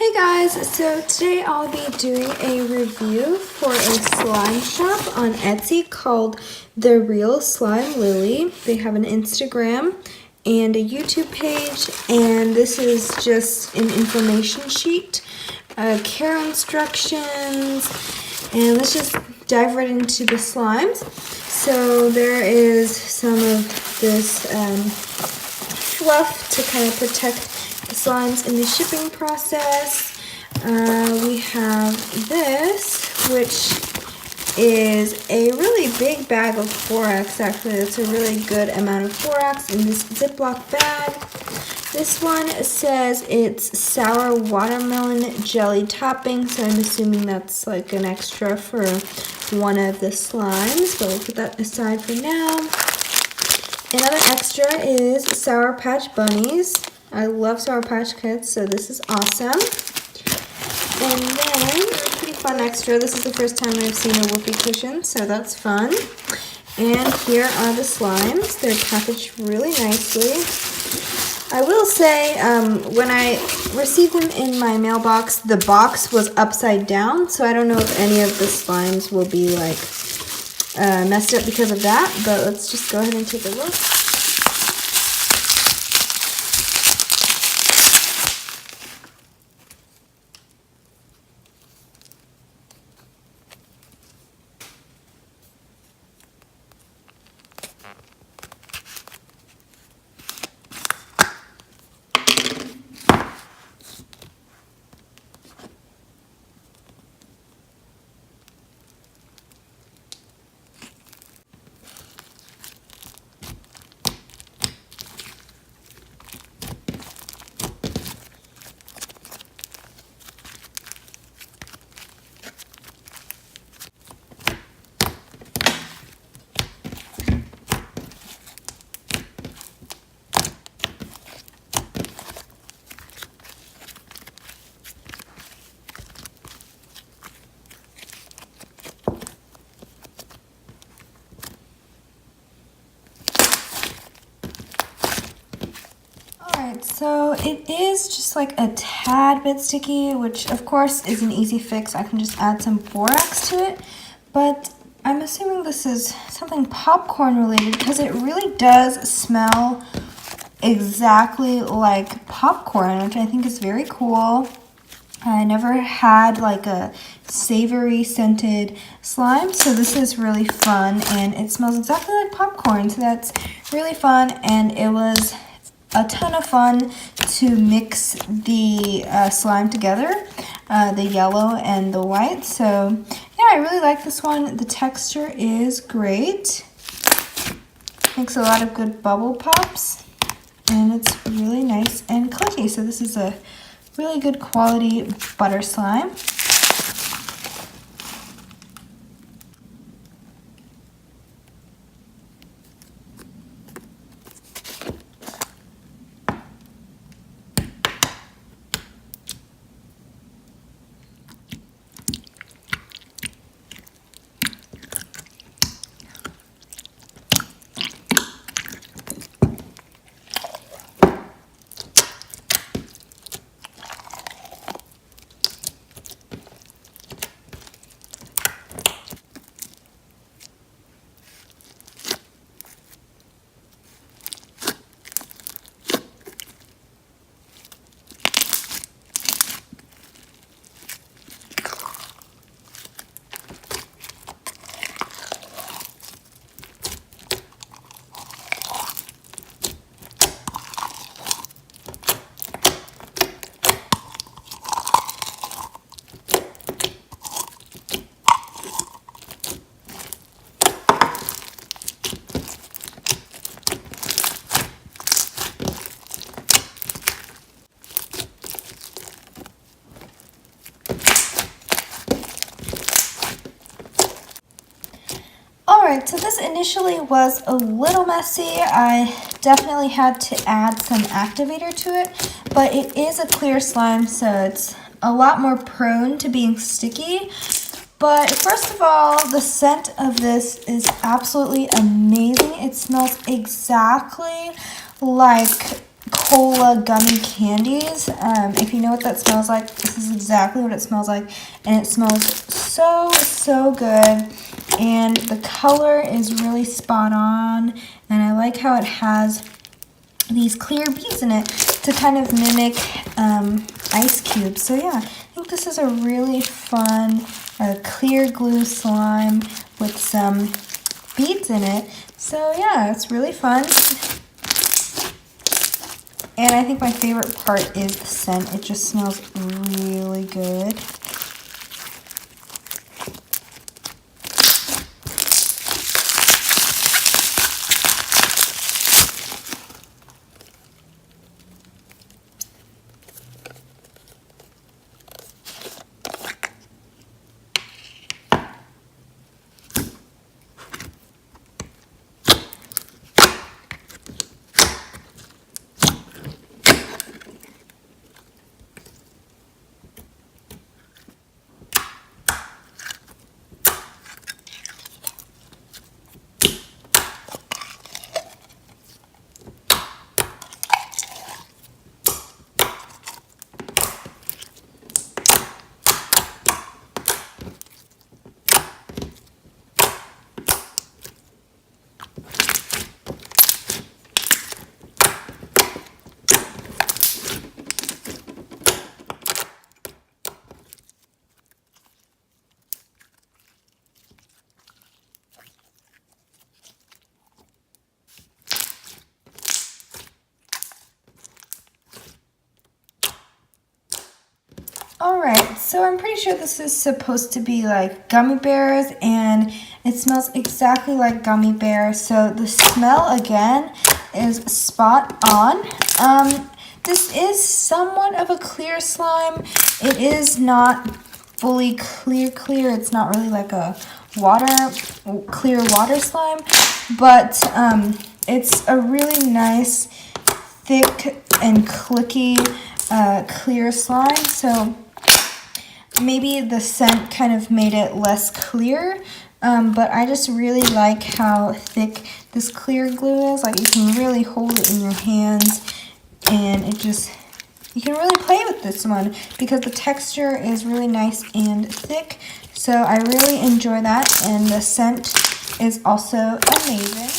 Hey guys, so today I'll be doing a review for a slime shop on Etsy called TheRealSlimeLili. They have an Instagram and a YouTube page, and this is just an information sheet, care instructions, and let's just dive right into the slimes. So there is some of this fluff to kind of protect the slimes in the shipping process. We have this, which is a really big bag of borax. Actually, it's a really good amount of borax in this Ziploc bag. This one says it's sour watermelon jelly topping, so I'm assuming that's like an extra for one of the slimes, but we'll put that aside for now. Another extra is Sour Patch Bunnies. I love Sour Patch Kids, so this is awesome. And then, a pretty fun extra. This is the first time I've seen a whoopee cushion, so that's fun. And here are the slimes. They're packaged really nicely. I will say, when I received them in my mailbox, the box was upside down, so I don't know if any of the slimes will be like messed up because of that, but let's just go ahead and take a look. Alright, so it is just like a tad bit sticky, which of course is an easy fix. I can just add some borax to it, but I'm assuming this is something popcorn related because it really does smell exactly like popcorn, which I think is very cool. I never had like a savory scented slime, so this is really fun, and it smells exactly like popcorn, so that's really fun. And it was a ton of fun to mix the slime together, the yellow and the white. So yeah, I really like this one. The texture is great. Makes a lot of good bubble pops, and it's really nice and cushy. So this is a really good quality butter slime. Alright, so this initially was a little messy. I definitely had to add some activator to it, but it is a clear slime, so it's a lot more prone to being sticky. But first of all, the scent of this is absolutely amazing. It smells exactly like cola gummy candies. If you know what that smells like, this is exactly what it smells like, and it smells so good, and the color is really spot on, and I like how it has these clear beads in it to kind of mimic ice cubes. So yeah, I think this is a really fun clear glue slime with some beads in it. So yeah, it's really fun. And I think my favorite part is the scent. It just smells really good. Alright, so I'm pretty sure this is supposed to be like gummy bears, and it smells exactly like gummy bears. So the smell again is spot on. This is somewhat of a clear slime. It is not fully clear. It's not really like a clear water slime, but it's a really nice, thick and clicky clear slime. So maybe the scent kind of made it less clear, but I just really like how thick this clear glue is. Like, you can really hold it in your hands, and you can really play with this one because the texture is really nice and thick. So I really enjoy that, and the scent is also amazing.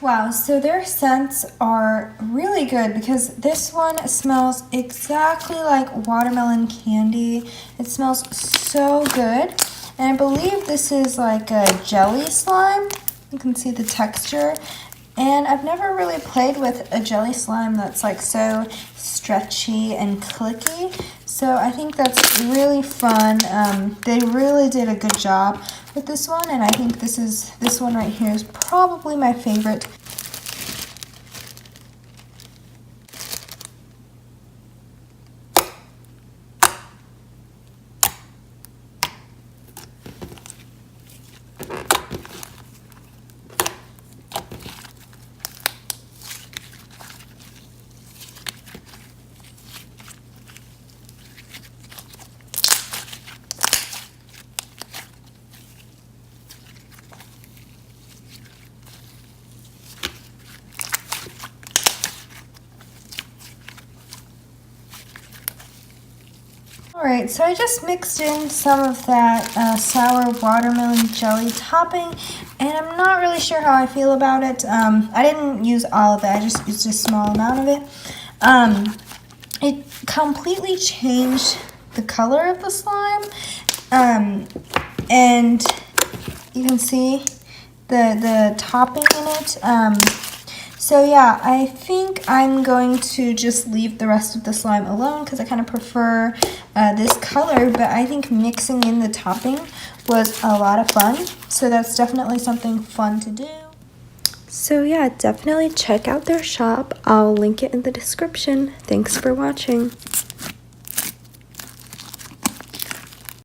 Wow, so their scents are really good because this one smells exactly like watermelon candy. It smells so good. And I believe this is like a jelly slime. You can see the texture. And I've never really played with a jelly slime that's like so stretchy and clicky. So I think that's really fun. They really did a good job with this one, and I think this one right here is probably my favorite. Alright, so I just mixed in some of that sour watermelon jelly topping, and I'm not really sure how I feel about it. I didn't use all of it, I just used a small amount of it. It completely changed the color of the slime, and you can see the topping in it. So yeah, I think I'm going to just leave the rest of the slime alone because I kind of prefer this color, but I think mixing in the topping was a lot of fun. So that's definitely something fun to do. So yeah, definitely check out their shop. I'll link it in the description. Thanks for watching.